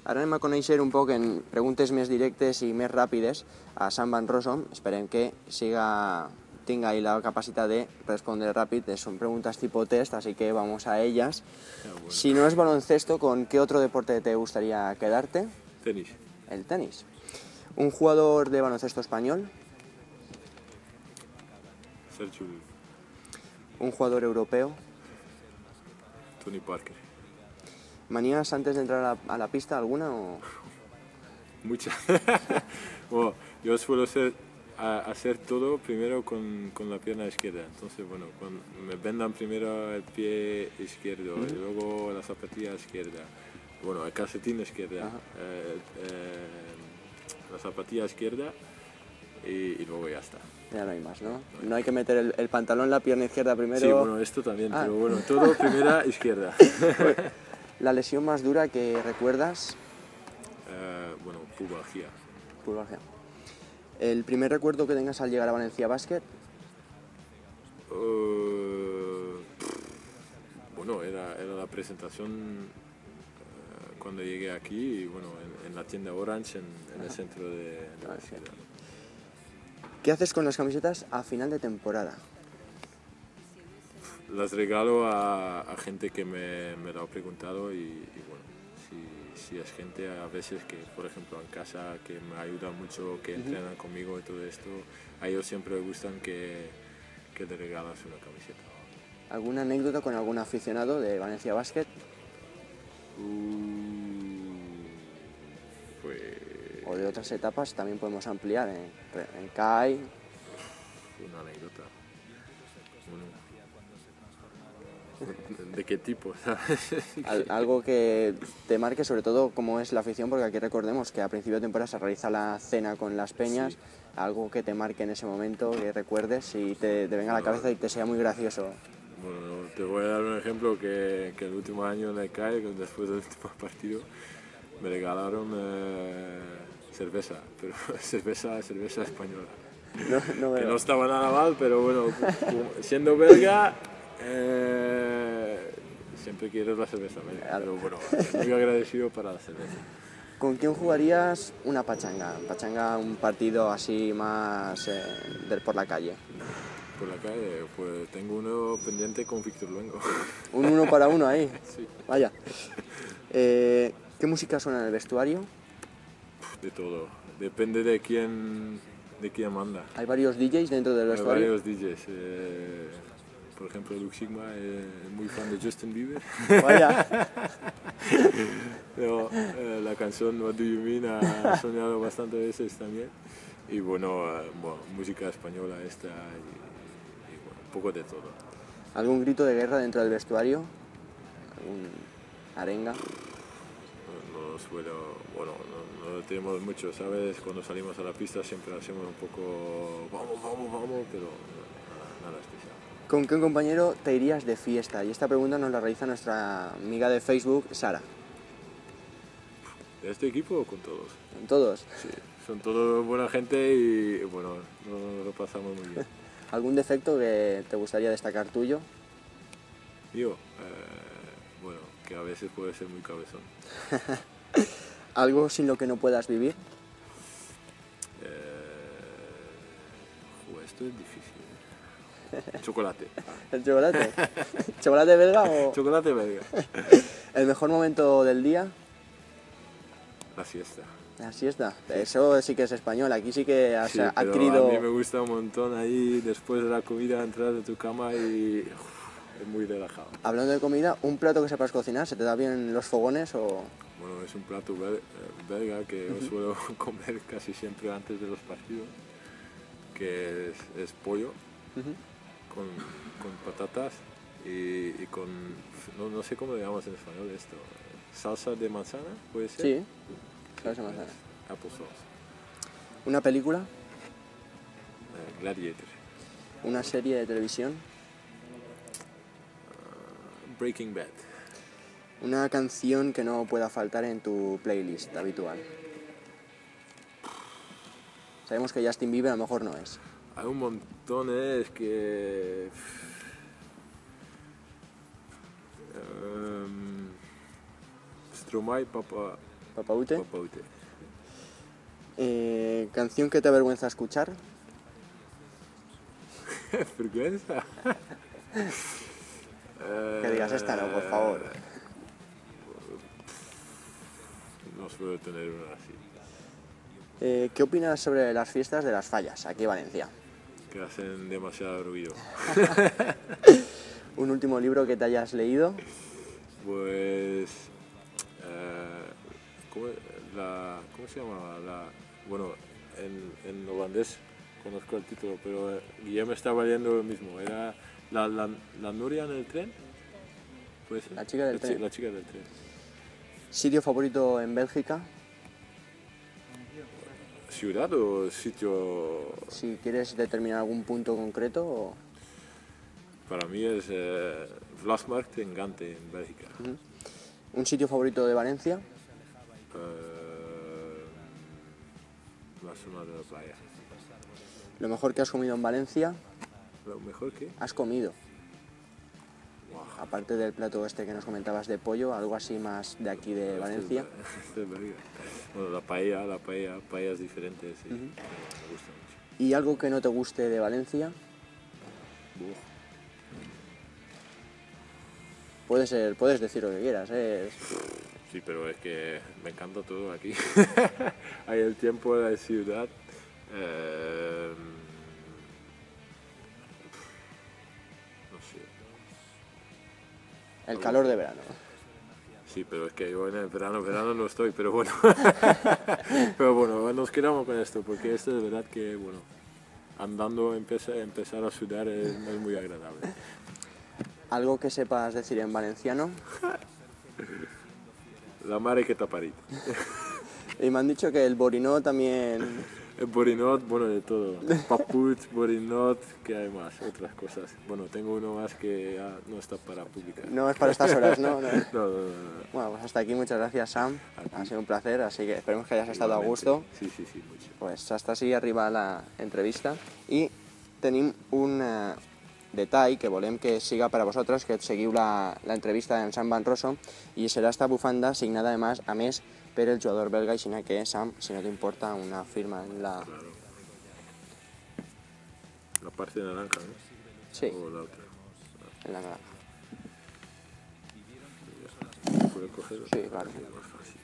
Ara anem a conèixer un poc en preguntes més directes i més ràpides a Sam Van Rossum. Esperem que tenga ahí la capacidad de responder rápido. Son preguntas tipo test, así que vamos a ellas. Bueno. Si no es baloncesto, ¿con qué otro deporte te gustaría quedarte? Tenis. El tenis. ¿Un jugador de baloncesto español? Sergio. ¿Un jugador europeo? Tony Parker. ¿Manías antes de entrar a la pista alguna? O... Muchas. Bueno, yo suelo hacer todo primero con la pierna izquierda. Entonces, bueno, cuando me vendan primero el pie izquierdo, y luego la zapatilla izquierda, bueno, el calcetín izquierda, la zapatilla izquierda y luego ya está. Ya no hay más, ¿no? No hay que meter el pantalón en la pierna izquierda primero. Sí, bueno, esto también, pero bueno, todo primera izquierda. ¿La lesión más dura que recuerdas? Bueno, pubalgia. Pubalgia. ¿El primer recuerdo que tengas al llegar a Valencia Basket? Bueno, era la presentación cuando llegué aquí, bueno, en la tienda Orange, en el centro de la ciudad. ¿Qué haces con las camisetas a final de temporada? Las regalo a gente que me lo ha preguntado y bueno, si es gente a veces que, por ejemplo, en casa, que me ayuda mucho, que entrenan conmigo y todo esto, a ellos siempre les gustan que le regalas una camiseta. ¿Alguna anécdota con algún aficionado de Valencia Basket? Pues... O de otras etapas también podemos ampliar, en CAI. Una anécdota. ¿De qué tipo? Algo que te marque, sobre todo como es la afición, porque aquí recordemos que a principio de temporada se realiza la cena con las peñas, sí. Algo que te marque en ese momento, que recuerdes y te venga a la cabeza y te sea muy gracioso. Bueno, te voy a dar un ejemplo que el último año en el CAE, después del último partido, me regalaron cerveza, pero cerveza española. Que no estaba nada mal, pero bueno, siendo belga, siempre quieres la cerveza, pero bueno, muy agradecido para la cerveza. ¿Con quién jugarías una pachanga? Pachanga, un partido así más por la calle. Por la calle, pues tengo uno pendiente con Víctor Luengo. ¿Un 1 para 1 ahí? Sí. Vaya. ¿Qué música suena en el vestuario? De todo, depende de quién manda. ¿Hay varios DJs dentro del vestuario? Hay varios DJs. Por ejemplo, Luke Sigma es muy fan de Justin Bieber. Vaya. Pero, la canción What Do You Mean ha sonado bastante veces también. Y bueno, música española esta y bueno, un poco de todo. ¿Algún grito de guerra dentro del vestuario? ¿Algún arenga? No suelo, bueno, no tenemos mucho, ¿sabes? Cuando salimos a la pista siempre hacemos un poco vamos, pero nada especial. ¿Con qué compañero te irías de fiesta? Y esta pregunta nos la realiza nuestra amiga de Facebook, Sara. ¿De este equipo o con todos? ¿Con todos? Sí, son todos buena gente y bueno, lo pasamos muy bien. ¿Algún defecto que te gustaría destacar tuyo? Yo, bueno, que a veces puede ser muy cabezón. ¿Algo sin lo que no puedas vivir? Esto es difícil. Chocolate. ¿El chocolate? ¿Chocolate belga o...? Chocolate belga. ¿El mejor momento del día? La siesta. La siesta. Eso sí que es español. Aquí sí que has adquirido... A mí me gusta un montón ahí, después de la comida, entrar de tu cama y... es muy relajado. Hablando de comida, ¿un plato que sepas cocinar? ¿Se te da bien los fogones o...? Bueno, es un plato belga que yo suelo comer casi siempre antes de los partidos, que es pollo con patatas y con... No sé cómo le llamamos en español esto. ¿Salsa de manzana, puede ser? Sí, salsa de manzana. Applesauce. ¿Una película? Gladiator. ¿Una serie de televisión? Breaking Bad. Una canción que no pueda faltar en tu playlist habitual. Sabemos que Justin Bieber a lo mejor no es. Hay un montón, es que... Stromae, Papa Papaute. Papaute. ¿Canción que te avergüenza escuchar? ¿Vergüenza? Que digas esta no, por favor. No suelo tener una así. ¿Qué opinas sobre las fiestas de las fallas aquí en Valencia? Que hacen demasiado ruido. ¿Un último libro que te hayas leído? Pues... ¿cómo se llamaba? Bueno, en holandés conozco el título, pero Guillermo estaba leyendo lo mismo. Era la Nuria en el tren. ¿Puede ser? La chica del tren. La chica del tren. ¿Sitio favorito en Bélgica? ¿Ciudad o sitio? Si quieres determinar algún punto concreto. Para mí es Vlasmarkt en Gante, en Bélgica. ¿Un sitio favorito de Valencia? La zona de la playa. ¿Lo mejor que has comido en Valencia? ¿Lo mejor que? ¿Has comido? Wow. Aparte del plato este que nos comentabas de pollo, algo así más de aquí de Valencia. Este es Bélgica. Bueno, la paellas diferentes, sí. Me gusta mucho. ¿Y algo que no te guste de Valencia? Buah. Puedes decir lo que quieras, ¿eh? Sí, pero es que me encanta todo aquí. Hay el tiempo, la ciudad. No sé. El calor de verano. Sí, pero es que yo en el verano no estoy, pero bueno. Pero bueno, nos quedamos con esto, porque esto es verdad que, bueno, andando empezar a sudar es muy agradable. ¿Algo que sepas decir en valenciano? La mare que taparit. Y me han dicho que el borinó también... El borinot, bueno, de todo. Paput, borinot, ¿qué hay más? Otras cosas. Bueno, tengo uno más que ya no está para publicar. No es para estas horas, ¿no? No. Bueno, pues hasta aquí, muchas gracias, Sam. Ha sido un placer, así que esperemos que hayas estado a gusto. Sí, mucho. Pues hasta així arriba la entrevista i tenim un detall que volem que siga per a vosaltres, que seguiu l'entrevista d'en Sam Van Rosso, i serà esta bufanda signada a més per el jugador belga, així que Sam, si no t'importa, una firma en la... Claro. La parte naranja, ¿no? Sí, O la otra. en la naranja. ¿Puedo cogerlo? Sí, claro. Más fácil.